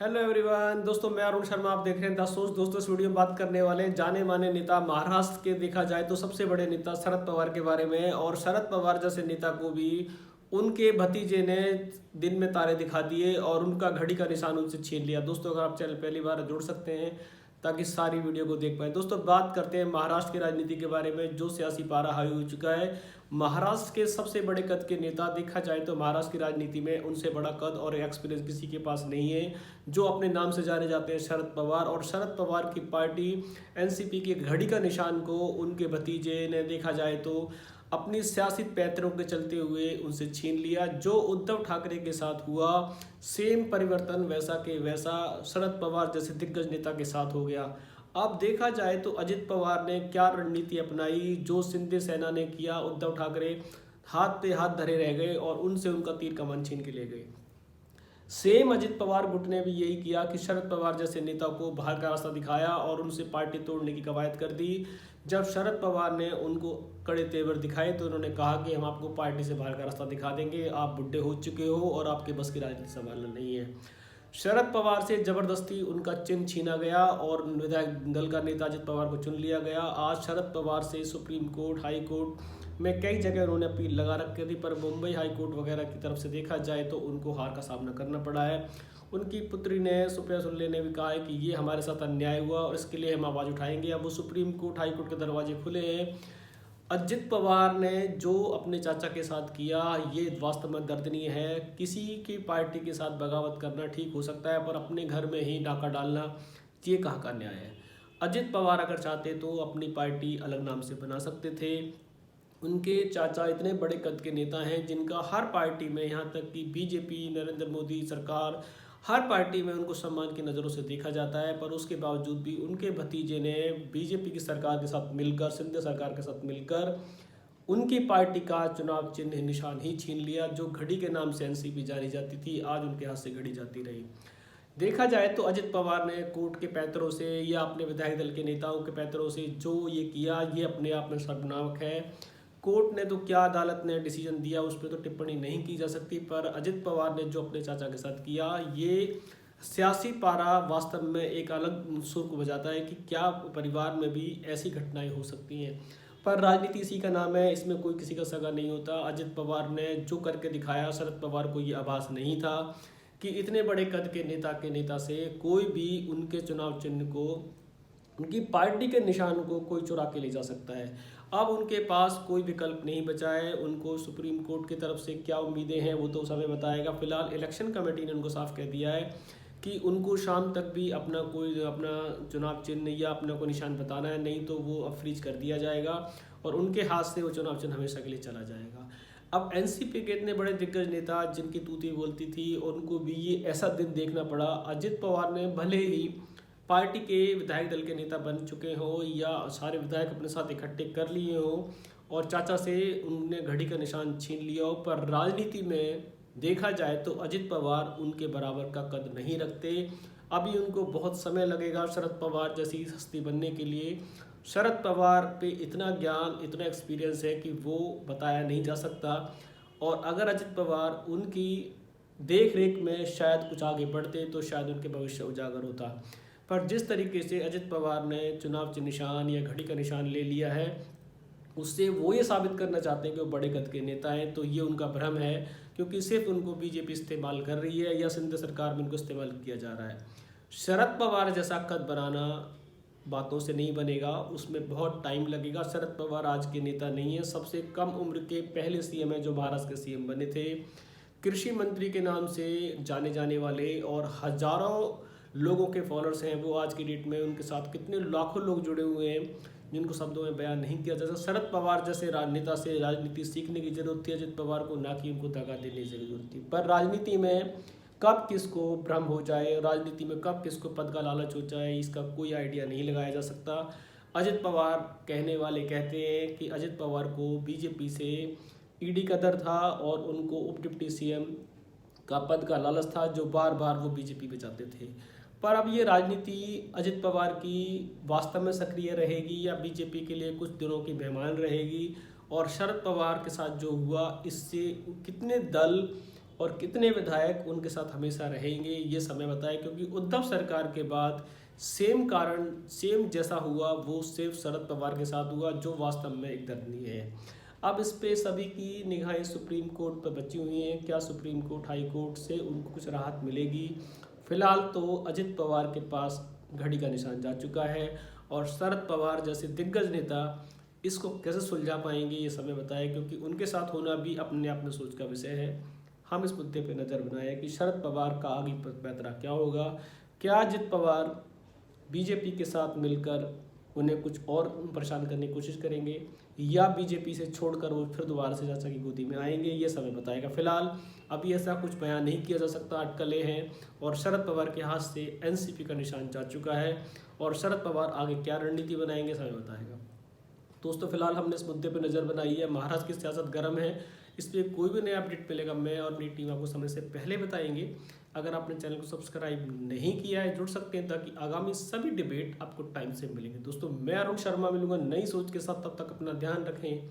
Hello everyone दोस्तों, मैं अरुण शर्मा। आप देख रहे हैं द सोच। दोस्तों, इस वीडियो में बात करने वाले जाने माने नेता, महाराष्ट्र के देखा जाए तो सबसे बड़े नेता शरद पवार के बारे में। और शरद पवार जैसे नेता को भी उनके भतीजे ने दिन में तारे दिखा दिए और उनका घड़ी का निशान उनसे छीन लिया। दोस्तों, अगर आप चैनल पहली बार जुड़ सकते हैं ताकि सारी वीडियो को देख पाए। दोस्तों, बात करते हैं महाराष्ट्र की राजनीति के बारे में, जो सियासी पारा हावी हो चुका है। महाराष्ट्र के सबसे बड़े कद के नेता देखा जाए तो महाराष्ट्र की राजनीति में उनसे बड़ा कद और एक्सपीरियंस किसी के पास नहीं है, जो अपने नाम से जाने जाते हैं शरद पवार। और शरद पवार की पार्टी एनसीपी की घड़ी का निशान को उनके भतीजे ने देखा जाए तो अपनी सियासी पैतरों के चलते हुए उनसे छीन लिया। जो उद्धव ठाकरे के साथ हुआ, सेम परिवर्तन वैसा के वैसा शरद पवार जैसे दिग्गज नेता के साथ हो गया। अब देखा जाए तो अजित पवार ने क्या रणनीति अपनाई, जो शिंदे सेना ने किया, उद्धव ठाकरे हाथ पे हाथ धरे रह गए और उनसे उनका तीर कमान छीन के ले गए। सेम अजित पवार गुट ने भी यही किया कि शरद पवार जैसे नेता को बाहर का रास्ता दिखाया और उनसे पार्टी तोड़ने की कवायद कर दी। जब शरद पवार ने उनको कड़े तेवर दिखाए तो उन्होंने कहा कि हम आपको पार्टी से बाहर का रास्ता दिखा देंगे, आप बुढ़े हो चुके हो और आपके बस की राजनीति संभालना नहीं है। शरद पवार से जबरदस्ती उनका चिन्ह छीना गया और विधायक दल का नेता अजित पवार को चुन लिया गया। आज शरद पवार से सुप्रीम कोर्ट, हाई कोर्ट में कई जगह उन्होंने अपील लगा रखी थी, पर मुंबई हाई कोर्ट वगैरह की तरफ से देखा जाए तो उनको हार का सामना करना पड़ा है। उनकी पुत्री ने, सुप्रिया सुले ने भी कहा है कि ये हमारे साथ अन्याय हुआ और इसके लिए हम आवाज़ उठाएंगे। अब वो सुप्रीम कोर्ट, हाई कोर्ट के दरवाजे खुले हैं। अजित पवार ने जो अपने चाचा के साथ किया, ये वास्तव में दर्दनीय है। किसी की पार्टी के साथ बगावत करना ठीक हो सकता है, पर अपने घर में ही डाका डालना, ये कहाँ का न्याय है। अजित पवार अगर चाहते तो अपनी पार्टी अलग नाम से बना सकते थे। उनके चाचा इतने बड़े कद के नेता हैं जिनका हर पार्टी में, यहाँ तक कि बीजेपी, नरेंद्र मोदी सरकार, हर पार्टी में उनको सम्मान की नज़रों से देखा जाता है। पर उसके बावजूद भी उनके भतीजे ने बीजेपी की सरकार के साथ मिलकर, सिंधे सरकार के साथ मिलकर उनकी पार्टी का चुनाव चिन्ह निशान ही छीन लिया। जो घड़ी के नाम से एनसीपी जानी जाती थी, आज उनके हाथ से घड़ी जाती रही। देखा जाए तो अजित पवार ने कोर्ट के पैतरों से या अपने विधायक दल के नेताओं के पैतरों से जो ये किया, ये अपने आप में शर्मनाक है। कोर्ट ने तो क्या, अदालत ने डिसीजन दिया, उस पर तो टिप्पणी नहीं की जा सकती, पर अजित पवार ने जो अपने चाचा के साथ किया, ये सियासी पारा वास्तव में एक अलग सुर को बजाता है कि क्या परिवार में भी ऐसी घटनाएं हो सकती हैं। पर राजनीति इसी का नाम है, इसमें कोई किसी का सगा नहीं होता। अजित पवार ने जो करके दिखाया, शरद पवार को ये आभास नहीं था कि इतने बड़े कद के नेता से कोई भी उनके चुनाव चिन्ह को, उनकी पार्टी के निशान को कोई चुरा के ले जा सकता है। अब उनके पास कोई विकल्प नहीं बचा है। उनको सुप्रीम कोर्ट की तरफ से क्या उम्मीदें हैं वो तो समय बताएगा। फिलहाल इलेक्शन कमेटी ने उनको साफ कह दिया है कि उनको शाम तक भी अपना चुनाव चिन्ह या अपना कोई निशान बताना है, नहीं तो वो अब फ्रीज कर दिया जाएगा और उनके हाथ से वो चुनाव चिन्ह हमेशा के लिए चला जाएगा। अब एनसीपी के इतने बड़े दिग्गज नेता जिनकी तूती बोलती थी, उनको भी ये ऐसा दिन देखना पड़ा। अजित पवार ने भले ही पार्टी के विधायक दल के नेता बन चुके हो या सारे विधायक अपने साथ इकट्ठे कर लिए हो और चाचा से उनने घड़ी का निशान छीन लिया हो, पर राजनीति में देखा जाए तो अजित पवार उनके बराबर का कद नहीं रखते। अभी उनको बहुत समय लगेगा शरद पवार जैसी हस्ती बनने के लिए। शरद पवार पे इतना ज्ञान, इतना एक्सपीरियंस है कि वो बताया नहीं जा सकता। और अगर अजित पवार उनकी देख रेख में शायद कुछ आगे बढ़ते तो शायद उनके भविष्य उजागर होता। पर जिस तरीके से अजित पवार ने चुनाव चिन्ह निशान या घड़ी का निशान ले लिया है, उससे वो ये साबित करना चाहते हैं कि वो बड़े कद के नेता हैं, तो ये उनका भ्रम है, क्योंकि सिर्फ उनको बीजेपी इस्तेमाल कर रही है या सिंध सरकार में उनको इस्तेमाल किया जा रहा है। शरद पवार जैसा कद बनाना बातों से नहीं बनेगा, उसमें बहुत टाइम लगेगा। शरद पवार आज के नेता नहीं है, सबसे कम उम्र के पहले सीएम है जो महाराष्ट्र के सीएम बने थे। कृषि मंत्री के नाम से जाने जाने वाले और हजारों लोगों के फॉलोअर्स हैं, वो आज की डेट में उनके साथ कितने लाखों लोग जुड़े हुए हैं जिनको शब्दों में बयान नहीं किया जा सकता। शरद पवार जैसे राजनेता से राजनीति सीखने की जरूरत थी अजित पवार को, ना कि उनको दगा देने की जरूरत थी। पर राजनीति में कब किसको भ्रम हो जाए, राजनीति में कब किसको पद का लालच हो जाए, इसका कोई आइडिया नहीं लगाया जा सकता। अजित पवार कहने वाले कहते हैं कि अजित पवार को बीजेपी से ईडी का डर था और उनको उप डिप्टी सीएम का पद का लालच था, जो बार बार वो बीजेपी पे जाते थे। पर अब ये राजनीति अजित पवार की वास्तव में सक्रिय रहेगी या बीजेपी के लिए कुछ दिनों की मेहमान रहेगी। और शरद पवार के साथ जो हुआ, इससे कितने दल और कितने विधायक उनके साथ हमेशा रहेंगे ये समय बताए, क्योंकि उद्धव सरकार के बाद सेम कारण सेम जैसा हुआ वो सिर्फ शरद पवार के साथ हुआ, जो वास्तव में एक दर्दनीय है। अब इस पे सभी की निगाहें सुप्रीम कोर्ट पर बची हुई हैं। क्या सुप्रीम कोर्ट हाई कोर्ट से उनको कुछ राहत मिलेगी? फिलहाल तो अजित पवार के पास घड़ी का निशान जा चुका है, और शरद पवार जैसे दिग्गज नेता इसको कैसे सुलझा पाएंगे ये समय बताए, क्योंकि उनके साथ होना भी अपने आप में सोच का विषय है। हम इस मुद्दे पर नज़र बनाए कि शरद पवार का आगे पैतरा क्या होगा। क्या अजित पवार बीजेपी के साथ मिलकर उन्हें कुछ और परेशान करने की कोशिश करेंगे, या बीजेपी से छोड़कर वो फिर दोबारा से चाचा की गोदी में आएंगे, ये समय बताएगा। फिलहाल अभी ऐसा कुछ बयान नहीं किया जा सकता, अटकलें हैं, और शरद पवार के हाथ से एनसीपी का निशान जा चुका है, और शरद पवार आगे क्या रणनीति बनाएंगे समय बताएगा। दोस्तों फिलहाल हमने इस मुद्दे पर नज़र बनाई है। महाराष्ट्र की सियासत गर्म है, इस पर कोई भी नया अपडेट मिलेगा मैं और मेरी टीम आपको समय से पहले बताएंगे। अगर आपने चैनल को सब्सक्राइब नहीं किया है जुड़ सकते हैं, ताकि आगामी सभी डिबेट आपको टाइम से मिलेंगे। दोस्तों मैं अरुण शर्मा मिलूंगा नई सोच के साथ, तब तक अपना ध्यान रखें।